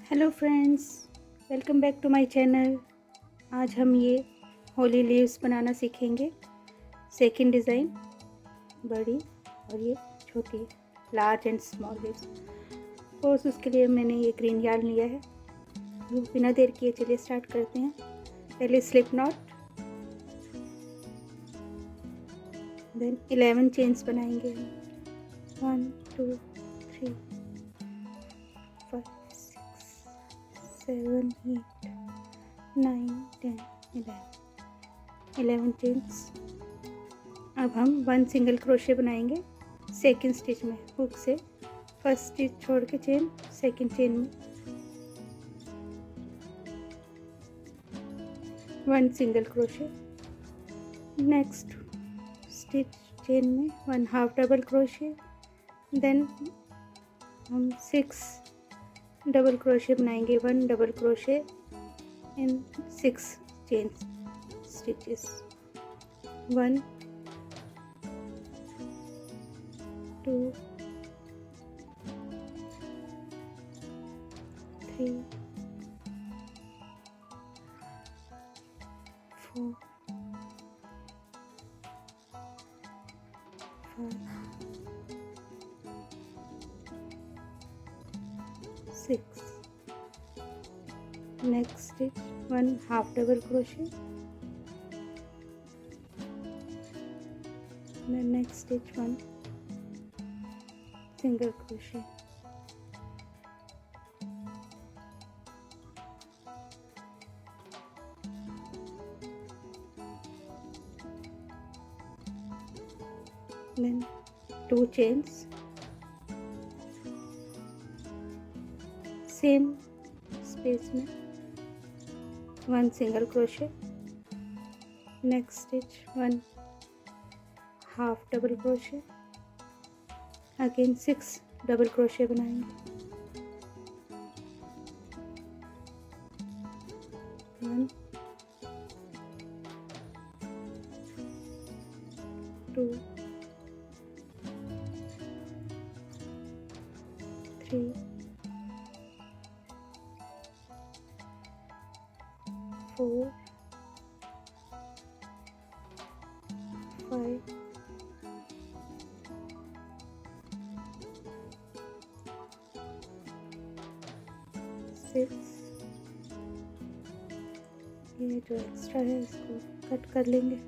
Hello friends, welcome back to my channel. आज हम ये होली लीव्स बनाना सीखेंगे। सेकंड डिज़ाइन बड़ी और ये छोटी, large and small leaves. Course उसके लिए मैंने ये ग्रीन यार्न लिया है। तो बिना देर किए चलिए स्टार्ट करते हैं। पहले स्लिप नॉट, देन 11 चेन्स बनाएंगे हम। 1 2 3 5 6 7 8 9 10 11 चेन्स। अब हम 1 सिंगल क्रोशे बनाएंगे सेकंड स्टिच में। हुक से फर्स्ट स्टिच छोड़ के चेन, सेकंड चेन में 1 single crochet. Next stitch chain में 1 हाफ डबल क्रोशे। देन हम 6 डबल क्रोशे बनाएंगे। 1 डबल क्रोशे इन 6 chain stitches. 1 2 3 4 5 6। next stitch 1 half double crochet, then next stitch 1 single crochet, then 2 chains, same space में 1 single crochet, next stitch 1 half double crochet, again 6 double crochet बनाएंगे। 1 2 3 4 5 6। ये जो extra है इसको cut कर लेंगे।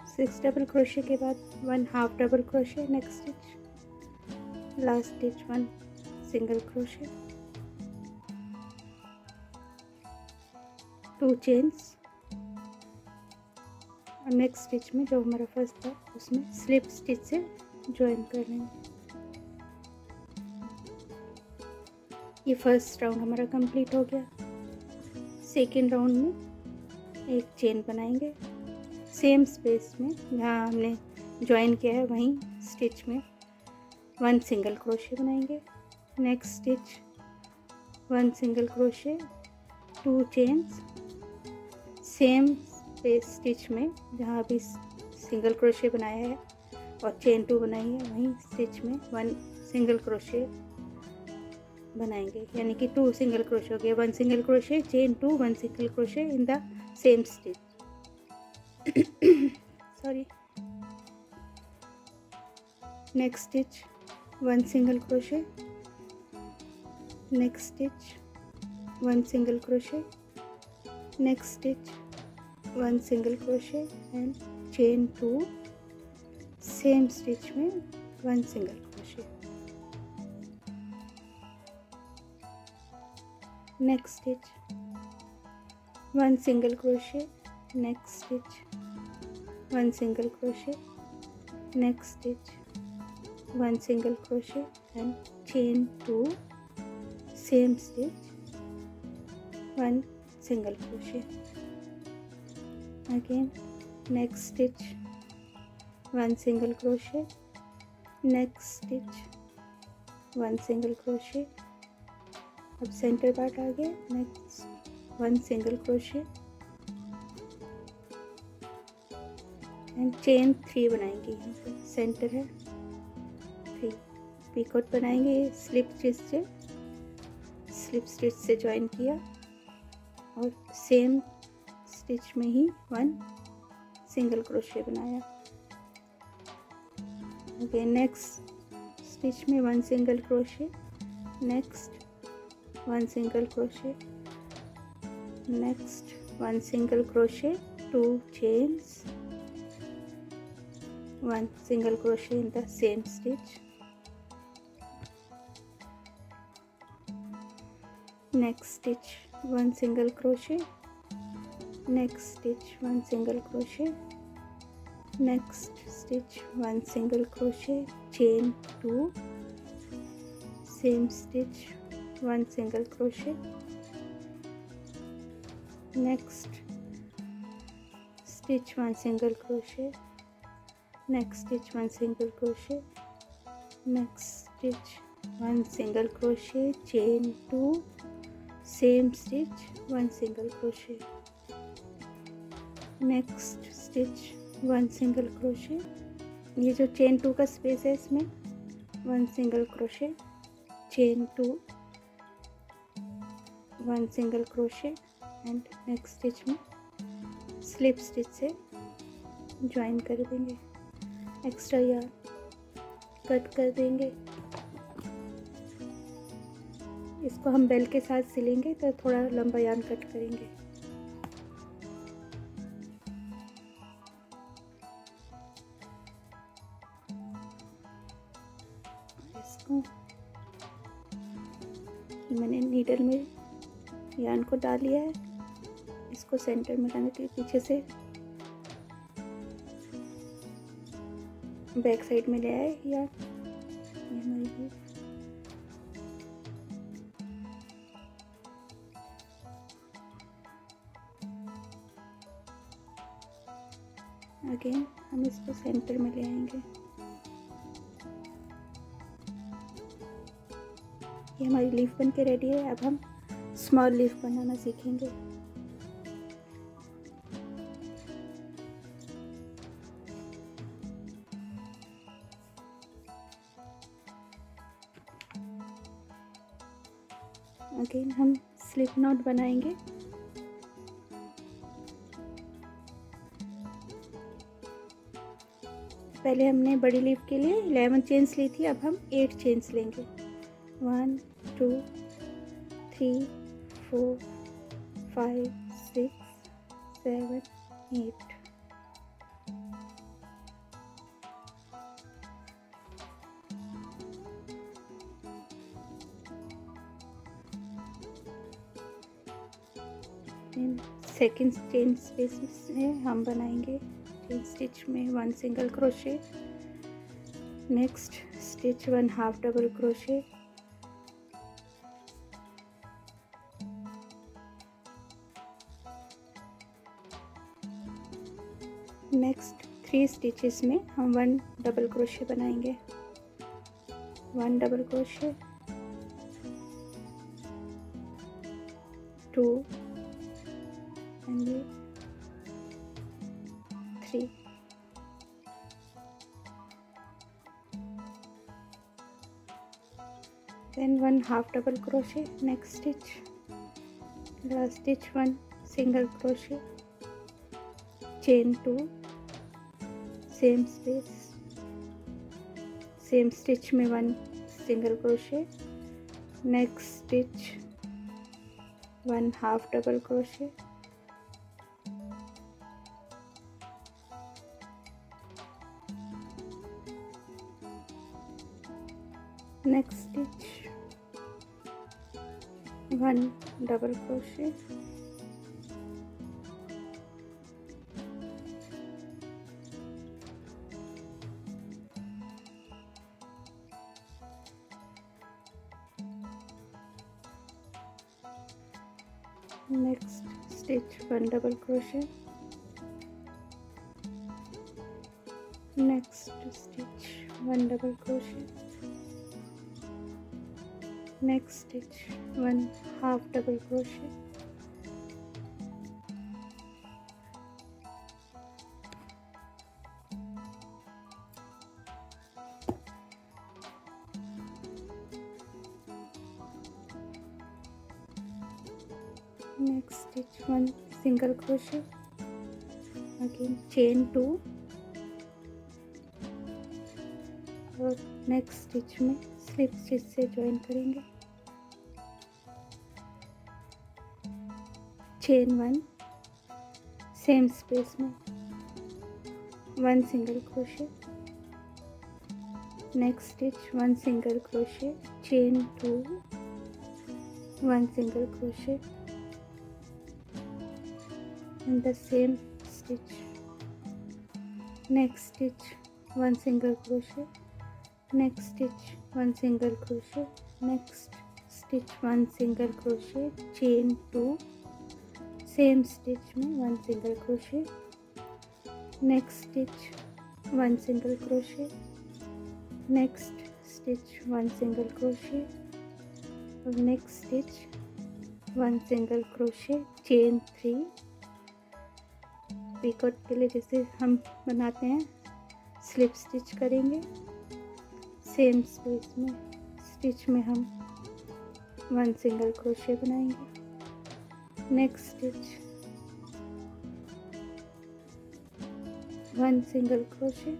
Six double crochet के बाद 1 half double crochet, next stitch, last stitch 1 single crochet, 2 chains, और नेक्स्ट स्टिच में जो हमारा फर्स्ट था उसमें स्लिप स्टिच से ज्वाइन कर लेंगे। ये फर्स्ट राउंड हमारा कंप्लीट हो गया। सेकेंड राउंड में एक चेन बनाएंगे सेम स्पेस में जहाँ हमने ज्वाइन किया है, वहीं स्टिच में 1 सिंगल क्रोशे बनाएंगे। Next stitch 1 single crochet, 2 chains, same space stitch में जहाँ अभी सिंगल क्रोशे बनाया है और चेन 2 बनाई है, वहीं स्टिच में 1 सिंगल क्रोशे बनाएंगे, यानी कि 2 सिंगल क्रोशे हो गया। 1 single crochet, chain 2, 1 single crochet in the same stitch. sorry, next stitch 1 single crochet, next stitch 1 single crochet, next stitch 1 single crochet and chain 2, same stitch में 1 single crochet, next stitch 1 single crochet, next stitch 1 single crochet, next stitch 1 single crochet and chain 2, same stitch 1 single crochet, again next stitch 1 single crochet, next stitch 1 single crochet. अब centre part आ गया, next 1 single crochet and chain 3 बनाएंगे। यहाँ पे centre है 3, picot बनाएंगे slip stitch से join किया और सेम स्टिच में ही 1 सिंगल क्रोशे बनाया। ओके, नेक्स्ट स्टिच में 1 single crochet, next 1 single crochet, next 1 single crochet, 2 chains, 1 single crochet in the same stitch, next stitch 1 single crochet, next stitch 1 single crochet, next stitch 1 single crochet, chain 2, same stitch 1 single crochet, next stitch 1 single crochet, next stitch 1 single crochet, next stitch 1 single crochet, chain 2, same stitch 1 single crochet, next stitch 1 single crochet, ये जो chain 2 का space है इसमें 1 single crochet, chain 2, 1 single crochet and next stitch में slip stitch से join कर देंगे। Extra yarn cut कर देंगे। इसको हम बेल के साथ सिलेंगे तो थोड़ा लंबा यार्न कट करेंगे। इसको मैंने नीडल में यार्न को डाल लिया है, इसको सेंटर में लाने के लिए पीछे से बैक साइड में ले आए यार। ये हमारी अगेन हम इसको सेंटर में ले आएंगे। ये हमारी लीफ बन के रेडी है। अब हम स्मॉल लीफ बनाना सीखेंगे। अगेन हम स्लिप नॉट बनाएंगे। पहले हमने बड़ी लीफ के लिए 11 चेन्स ली थी, अब हम 8 चेन्स लेंगे। 1 2 3 4 5 6 7 8। सेकेंड चेन स्पेस में हम बनाएंगे चेन स्टिच में 1 single crochet, next stitch 1 half double crochet, next 3 stitches में हम 1 डबल क्रोशे बनाएंगे। 1 double crochet, 2 and 3, then 1 half double crochet, next stitch, last stitch 1 single crochet, chain 2, same space, same stitch में 1 single crochet, next stitch 1 half double crochet, next stitch 1 double crochet, next stitch 1 double crochet, next stitch 1 double crochet, next stitch 1 half double crochet, next stitch 1 single crochet, again chain 2 और next stitch में slip stitch से join करेंगे, chain 1 same space में 1 single crochet, next stitch 1 single crochet, chain 2 1 single crochet in the same stitch, next stitch 1 single crochet, next stitch 1 single crochet, next stitch 1 single crochet, chain 2 same stitch में 1 single crochet, next stitch 1 single crochet, next stitch 1 single crochet और next stitch 1 single crochet, chain 3 picot के लिए जैसे हम बनाते हैं slip stitch करेंगे, same space में स्टिच में हम 1 सिंगल क्रोशे बनाएंगे, next stitch 1 single crochet,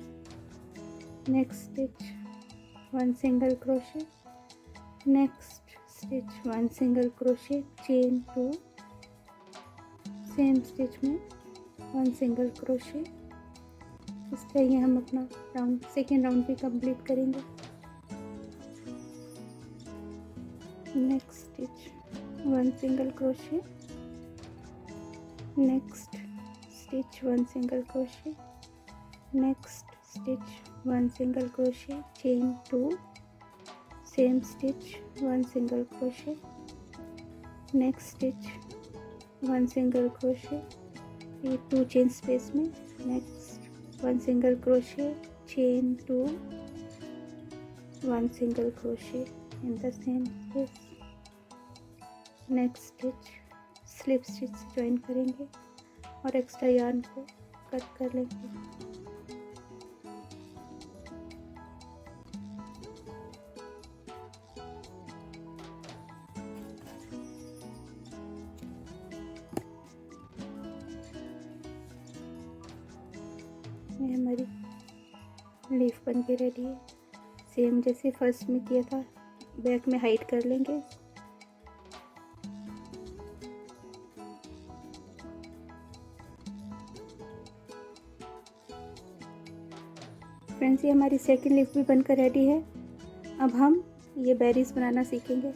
next stitch 1 single crochet, next stitch 1 single crochet, chain 2 same stitch में 1 सिंगल क्रोशे। इस तरह ये हम अपना राउंड सेकेंड राउंड भी कंप्लीट करेंगे। Next stitch 1 single crochet, next stitch 1 single crochet, next stitch 1 single crochet, chain 2 same stitch 1 single crochet, next stitch 1 single crochet, ये 2 chain space में, next 1 single crochet, chain 2 1 single crochet in the same space, next stitch slip stitch से join करेंगे और extra yarn को cut कर लेंगे। ये हमारी लीफ बन के रेडी है। सेम जैसे फर्स्ट में किया था, बैक में हाइड कर लेंगे। फ्रेंड्स, ये हमारी सेकंड लीफ भी बनकर रेडी है। अब हम ये बेरीज बनाना सीखेंगे।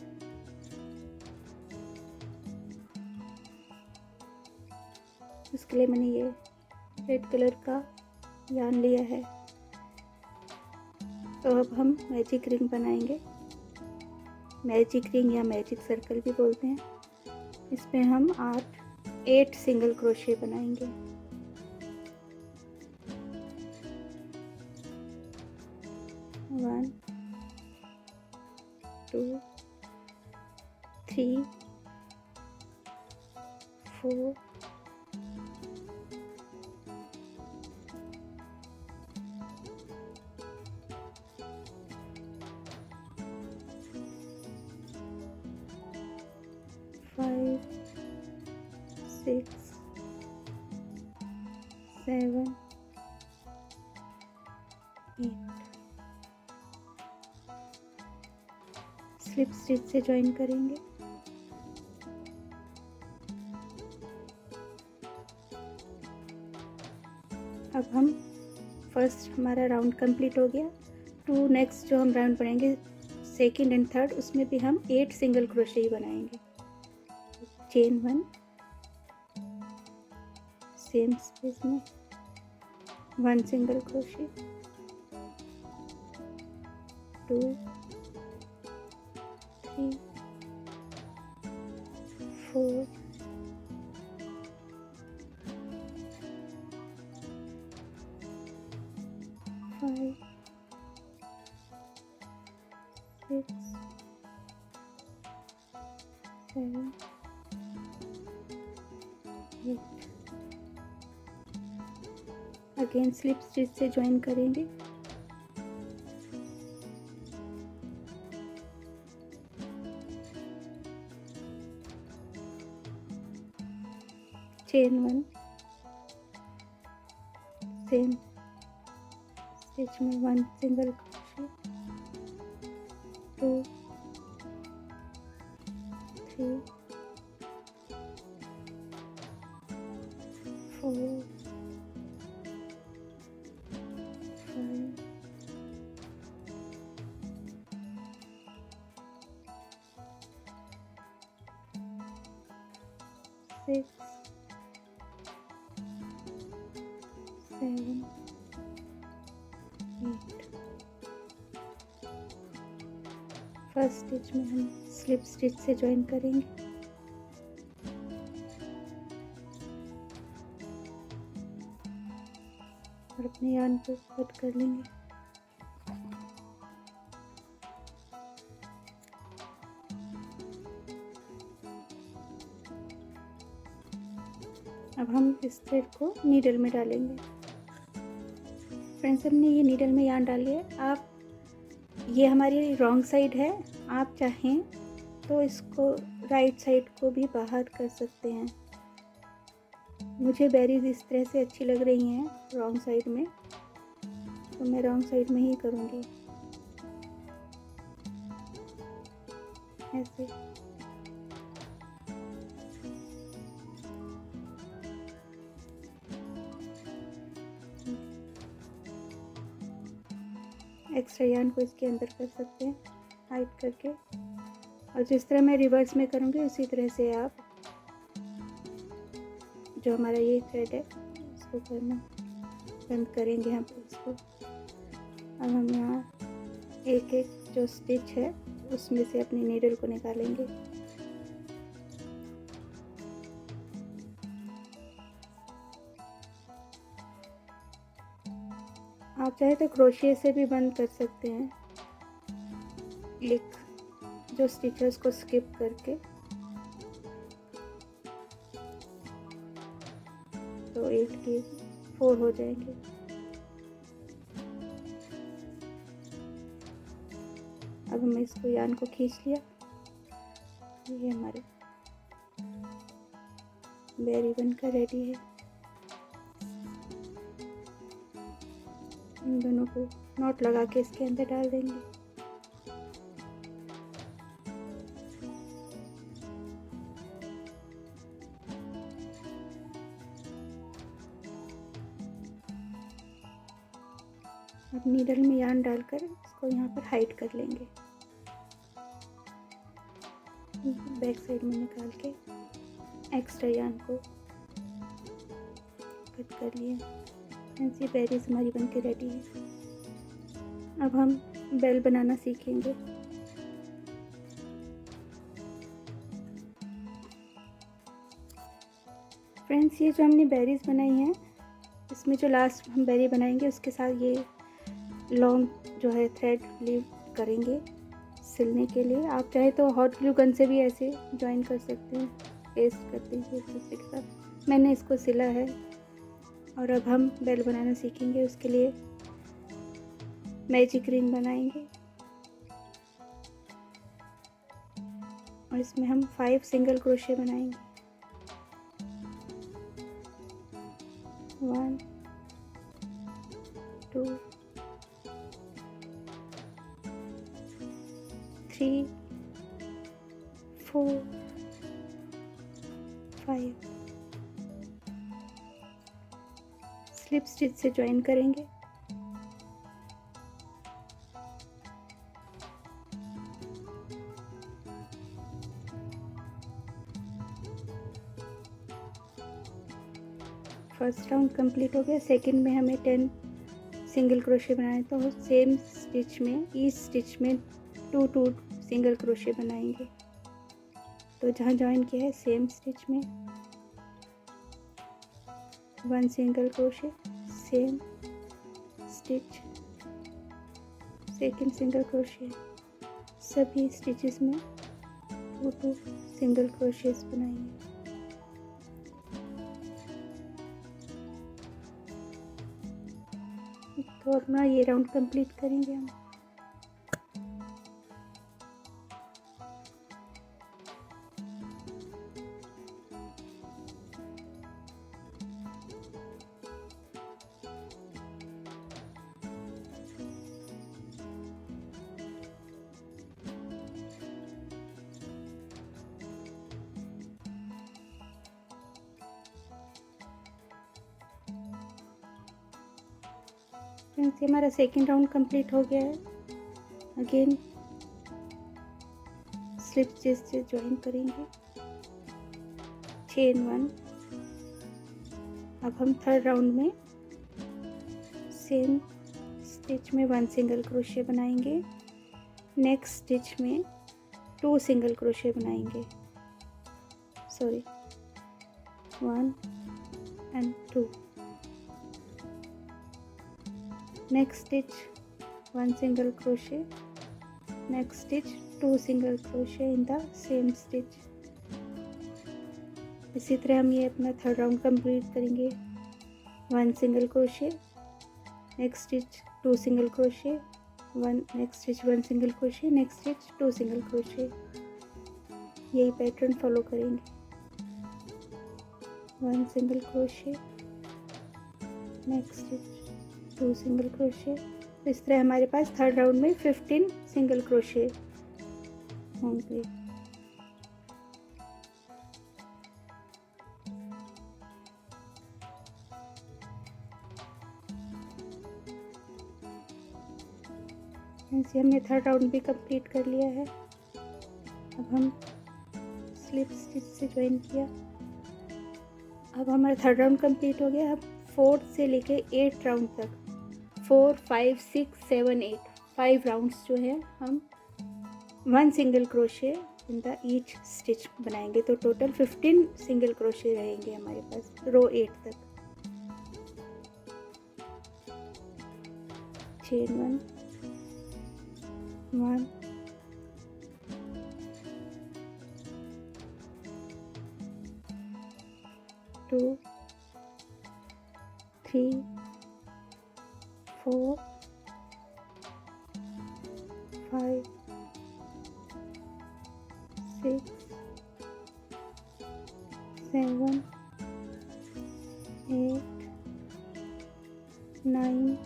उसके लिए मैंने ये रेड कलर का यार्न लिया है। तो अब हम मैजिक रिंग बनाएंगे। मैजिक रिंग या मैजिक सर्कल भी बोलते हैं। इसमें हम 8 सिंगल क्रोशे बनाएंगे। वन, 2, 3, 4, 5, 6, 7, 8 स्लिप स्टिच से ज्वाइन करेंगे। अब हम फर्स्ट हमारा राउंड कंप्लीट हो गया। नेक्स्ट जो हम राउंड बनाएंगे सेकंड एंड थर्ड, उसमें भी हम 8 सिंगल क्रोशे ही बनाएंगे। चेन 1 सेम स्पेस में 1 single crochet, 2, 3, 4, 5, 6, 7 8 again slip stitch से ज्वाइन करेंगे। चेन 1, सेम स्टिच में 1 सिंगल क्रोशे, 2 3 4 5 6 7 8 फर्स्ट स्टिच में हम स्लिप स्टिच से ज्वाइन करेंगे। और अपने यार्न को कट कर लेंगे। अब हम इस थ्रेड को नीडल में डालेंगे। फ्रेंड्स, हमने ये नीडल में यार्न डाल लिया। आप ये हमारी रॉन्ग साइड है, आप चाहें तो इसको राइट साइड को भी बाहर कर सकते हैं। मुझे बेरीज इस तरह से अच्छी लग रही हैं रॉन्ग साइड में, तो मैं रॉन्ग साइड में ही करूँगी ऐसे। एक्स्ट्रा यार्न को इसके अंदर कर सकते हैं हाइड करके, और जिस तरह मैं रिवर्स में करूँगी उसी तरह से आप जो हमारा ये थ्रेड है इसको करना बंद करेंगे हम इसको। अब हम यहाँ एक एक जो स्टिच है उसमें से अपनी नीडल को निकालेंगे। आप चाहे तो क्रोशिया से भी बंद कर सकते हैं, एक जो स्टिचेस को स्किप करके, तो 8 के 4 हो जाएंगे। अब हमने इसको यार्न को खींच लिया। ये हमारे बेरी बनकर रेडी है। इन दोनों को नॉट लगा के इसके अंदर डाल देंगे। अब नीडल में यार्न डालकर इसको यहाँ पर हाइड कर लेंगे। बैक साइड में निकाल के एक्स्ट्रा यार्न को कट कर लिया। ऐसी बेरीज हमारी बन के रेडी है। अब हम बेल बनाना सीखेंगे। फ्रेंड्स, ये जो हमने बेरीज बनाई हैं इसमें जो लास्ट हम बेरी बनाएंगे उसके साथ ये लॉन्ग जो है थ्रेड लीव करेंगे सिलने के लिए। आप चाहे तो हॉट ग्लू गन से भी ऐसे ज्वाइन कर सकते हैं, पेस्ट करते हैं एक दूसरे के साथ। मैंने इसको सिला है। और अब हम बेल बनाना सीखेंगे। उसके लिए मैजिक रिंग बनाएंगे और इसमें हम 5 सिंगल क्रोशे बनाएंगे। 1 2 3 4 5 स्लिप स्टिच से ज्वाइन करेंगे। फर्स्ट राउंड कंप्लीट हो गया। सेकंड में हमें 10 सिंगल क्रोशे बनाए, तो सेम स्टिच में ईच स्टिच में 2 सिंगल क्रोशे बनाएंगे। तो जहाँ ज्वाइन किया है सेम स्टिच में 1 single crochet, same stitch, second single crochet, सभी स्टिचेस में 2 सिंगल क्रोशेस बनाएंगे। तो अपना ये राउंड कंप्लीट करेंगे हम। फ्रेंड्स, ये हमारा सेकेंड राउंड कंप्लीट हो गया है। अगेन स्लिप स्टिच से ज्वाइन करेंगे, चेन 1। अब हम थर्ड राउंड में सेम स्टिच में 1 सिंगल क्रोशे बनाएंगे। नेक्स्ट स्टिच में 2 सिंगल क्रोशे बनाएंगे, 1 and 2। next stitch 1 single crochet, next stitch 2 single crochet in the same stitch। इसी तरह हम ये अपना थर्ड राउंड कंप्लीट करेंगे। 1 single crochet, next stitch 2 single crochet, next stitch 1 single crochet, next stitch 2 single crochet. यही pattern follow करेंगे। 1 single crochet, next stitch 2 single crochet. इस तरह हमारे पास थर्ड राउंड में 15 सिंगल क्रोशे होंगे। ऐसे हमने थर्ड राउंड भी कंप्लीट कर लिया है। अब हम स्लिप स्टिच से ज्वाइन किया। अब हमारा थर्ड राउंड कंप्लीट हो गया। अब 4 से लेके 8 राउंड तक 4, 5, 6, 7, 8 5 राउंड्स जो है हम 1 single crochet in the each stitch बनाएंगे। तो टोटल 15 सिंगल क्रोशे रहेंगे हमारे पास रो 8 तक। चेन 1, 1, 2, 3, 4, 5, 6, 7, 8, 9,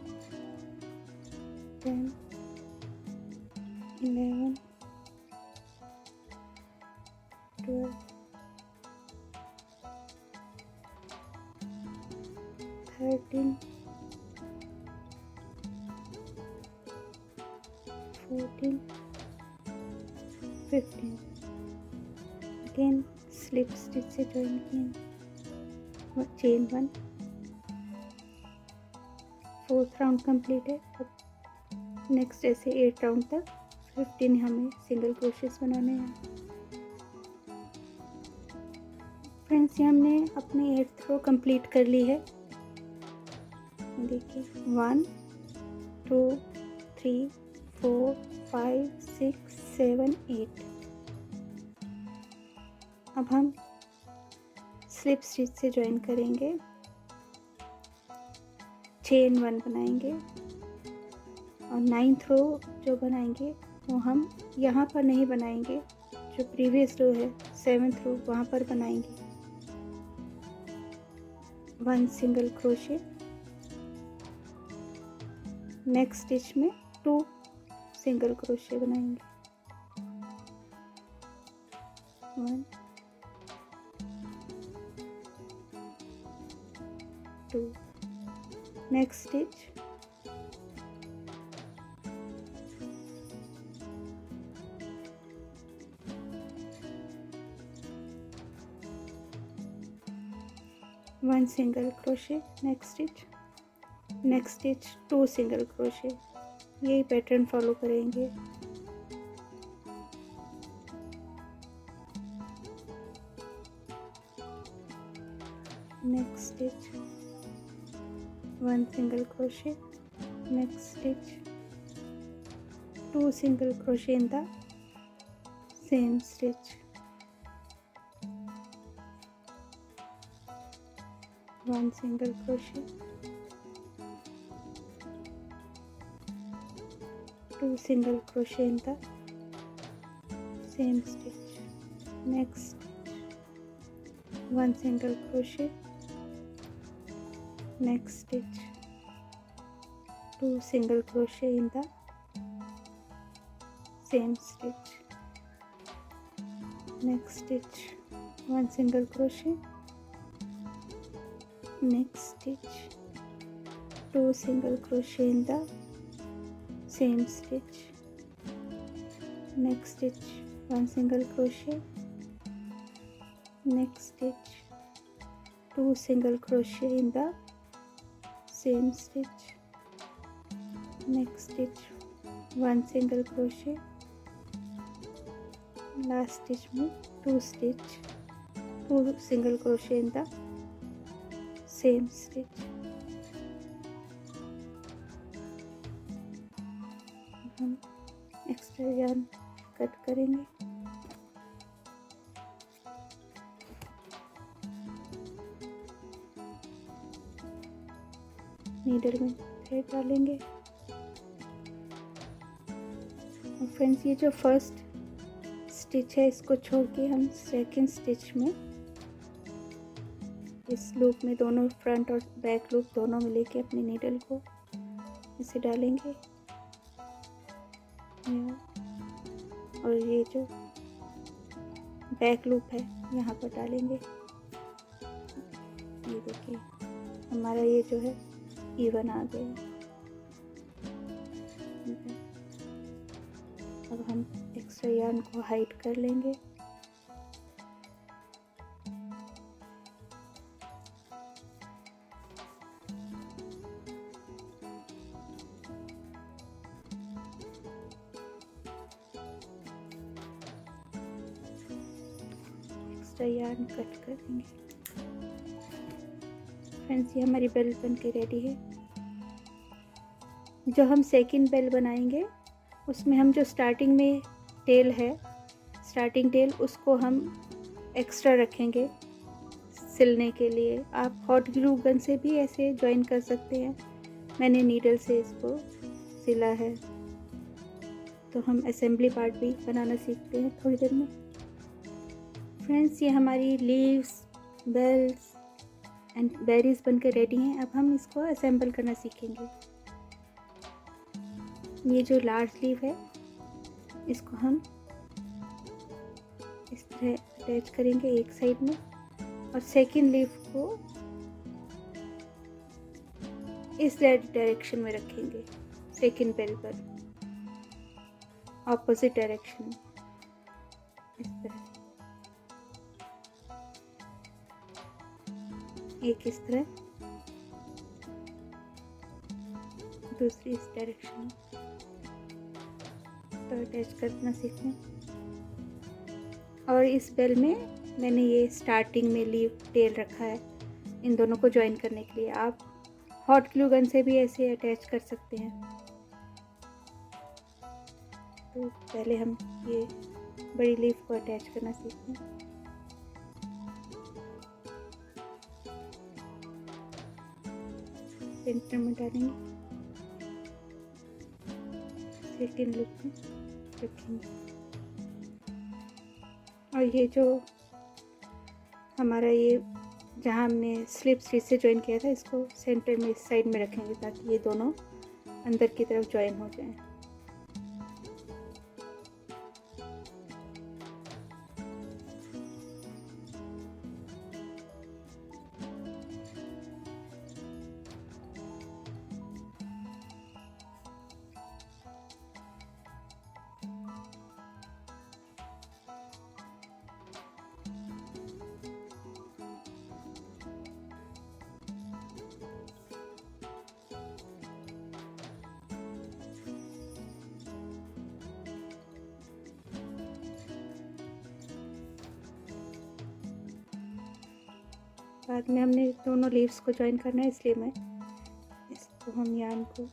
10, 11, 12, 13, 14, 15। अगेन स्लिप स्टिच से ज्वाइन किए और चेन 1। फोर्थ राउंड कंप्लीट है। अब नेक्स्ट ऐसे 8 राउंड तक 15 हमें सिंगल क्रोशेस बनाने हैं। फ्रेंड्स, ये हमने अपनी 8th रो कंप्लीट कर ली है। देखिए 1, 2, 3, 4, 5, 6, 7, 8। अब हम स्लिप स्टिच से ज्वाइन करेंगे, चेन 1 बनाएंगे और 9th रो जो बनाएंगे वो हम यहाँ पर नहीं बनाएंगे, जो प्रीवियस रो है 7th रो वहाँ पर बनाएंगे। 1 सिंगल क्रोशे, नेक्स्ट स्टिच में 2 सिंगल क्रोशे बनाएंगे। 1, 2, next stitch, one single crochet, next stitch 2 single crochet. यही पैटर्न फॉलो करेंगे। Next stitch 1 single crochet, next stitch 2 single crochet in the same stitch। 1 single crochet, 2 single crochet in the same stitch. Next, 1 single crochet, next stitch, 2 single crochet in the same stitch. Next stitch, 1 single crochet, next stitch, 2 single crochet in the same stitch. Next stitch, 1 single crochet, next stitch, 2 single crochet in the same stitch. Next stitch, 1 single crochet, last stitch में 2 single crochet in the same stitch. हम extra yarn cut करेंगे. Needle में thread डालेंगे. और friends, ये जो first stitch है इसको छोड़ के हम सेकंड स्टिच में इस लूप में दोनों फ्रंट और बैक लूप दोनों में लेके अपनी नीडल को इसे डालेंगे. और ये जो बैक लूप है यहाँ पर डालेंगे. ये देखिए हमारा ये जो है इवन आ गया. अब हम एक्स्ट्रा यार्न को हाइड कर लेंगे. एक्स्ट्रा यार्न कट कर देंगे. फ्रेंड्स, ये हमारी बेल बन के रेडी है. जो हम सेकंड बेल बनाएंगे उसमें हम जो स्टार्टिंग में टेल है, स्टार्टिंग टेल, उसको हम एक्स्ट्रा रखेंगे सिलने के लिए. आप हॉट ग्लू गन से भी ऐसे ज्वाइन कर सकते हैं. मैंने नीडल से इसको सिला है. तो हम असेंबली पार्ट भी बनाना सीखते हैं थोड़ी देर में. फ्रेंड्स, ये हमारी लीव्स, बेल्स एंड बेरीज बनकर रेडी हैं. अब हम इसको असेंबल करना सीखेंगे. ये जो लार्ज लीव है इसको हम इस तरह अटैच करेंगे एक साइड में, और सेकंड लीव को इस डायरेक्शन में रखेंगे. सेकंड बेल पर ऑपोजिट डायरेक्शन में इस तरह. एक इस तरह, दूसरी इस डायरेक्शन में. तो अटैच करना सीखें. और इस बेल में मैंने ये स्टार्टिंग में लीव टेल रखा है इन दोनों को ज्वाइन करने के लिए. आप हॉट ग्लू गन से भी ऐसे अटैच कर सकते हैं. तो पहले हम ये बड़ी लीफ को अटैच करना सीखें. सेंटर में डालेंगे, सेकेंड लूप में रखेंगे. और ये जो हमारा ये जहाँ हमने स्लिप स्टिच से ज्वाइन किया था इसको सेंटर में इस साइड में रखेंगे ताकि ये दोनों अंदर की तरफ ज्वाइन हो जाएं. बाद में हमने दोनों लीव्स को ज्वाइन करना है, इसलिए मैं इसको हम यार्न को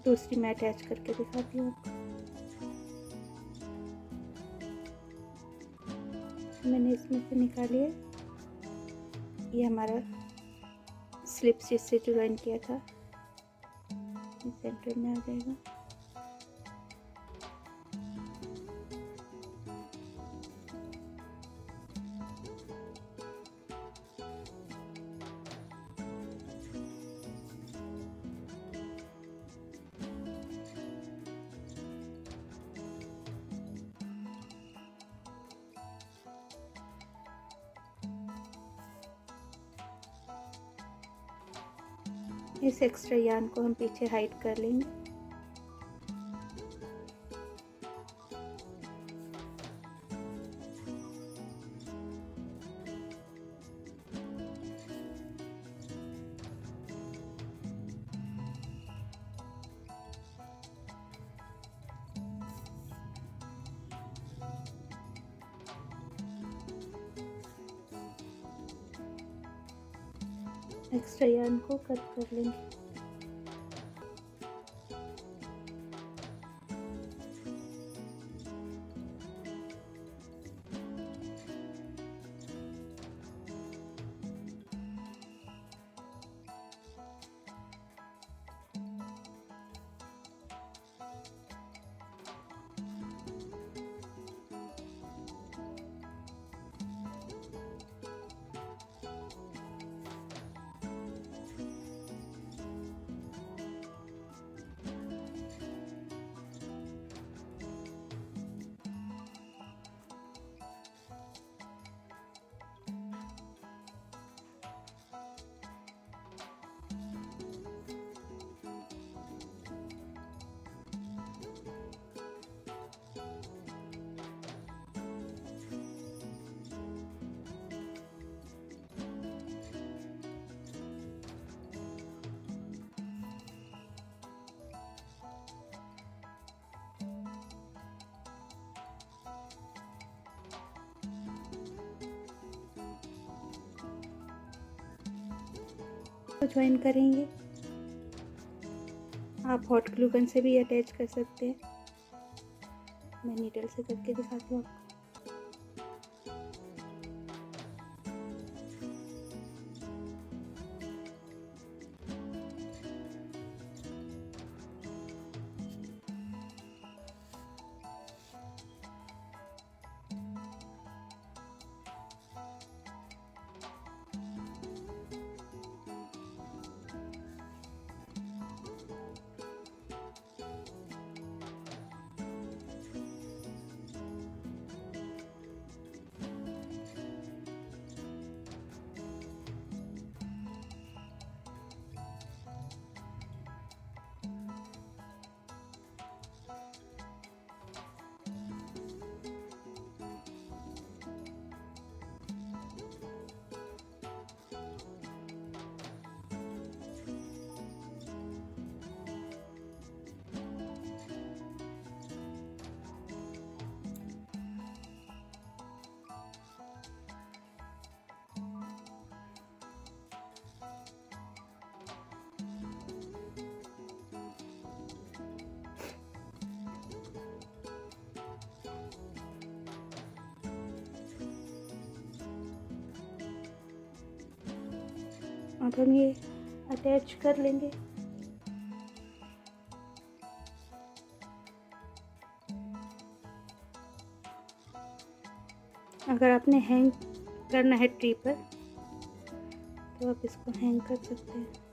दूसरी मैं अटैच करके दिखाती हूँ आपको. मैंने इसमें से निकाली है। ये हमारा स्लिप स्टिच से जो ज्वाइन किया था ये सेंटर में आ जाएगा। इस एक्स्ट्रा यार्न को हम पीछे हाइड कर लेंगे। एक्स्ट्रा यार्न को कट कर लेंगे। तो ज्वाइन करेंगे। आप हॉट ग्लू गन से भी अटैच कर सकते हैं। मैं नीडल से करके दिखाती हूँ आपको। अब हम ये अटैच कर लेंगे। अगर आपने हैंग करना है ट्री पर तो आप इसको हैंग कर सकते हैं।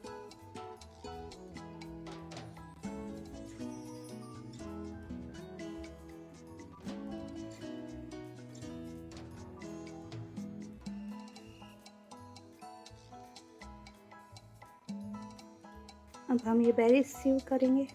अब हम ये बेरीज सीव करेंगे।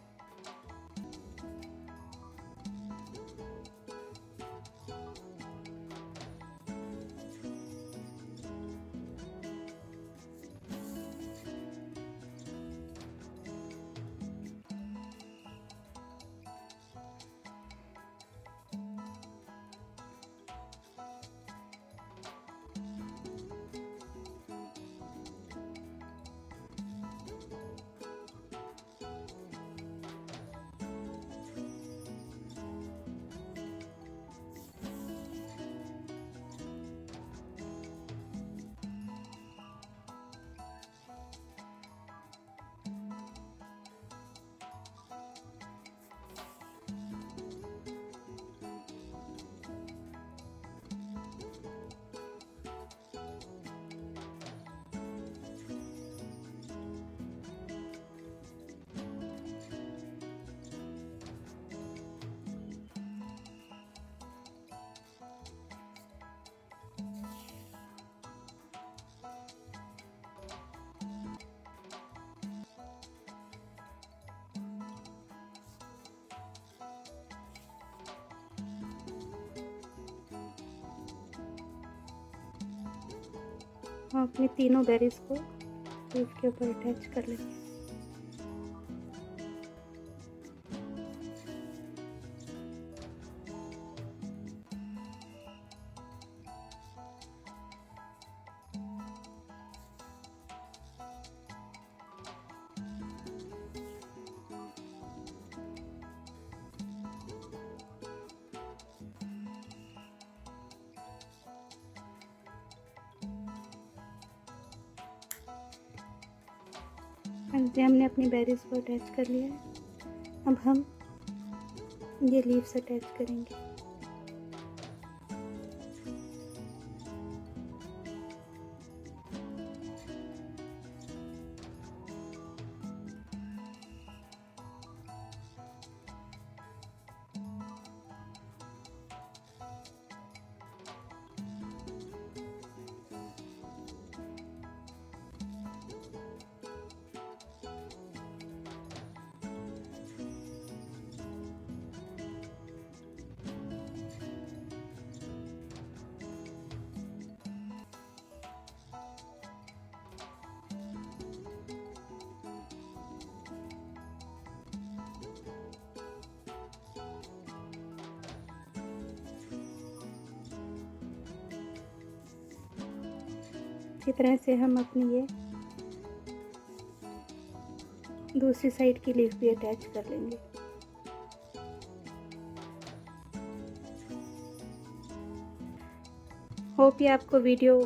हम अपने तीनों बेरीज को लीफ के ऊपर अटैच कर लेंगे। से हमने अपनी बेरीज को अटैच कर लिया है। अब हम ये लीव्स अटैच करेंगे। इसी तरह से हम अपनी ये दूसरी साइड की लीफ भी अटैच कर लेंगे। होप ये आपको वीडियो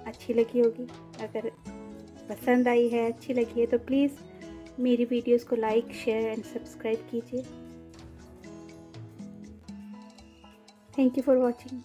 अच्छी लगी होगी। अगर पसंद आई है, अच्छी लगी है, तो प्लीज़ मेरी वीडियोस को लाइक, शेयर एंड सब्सक्राइब कीजिए। Thank you for watching.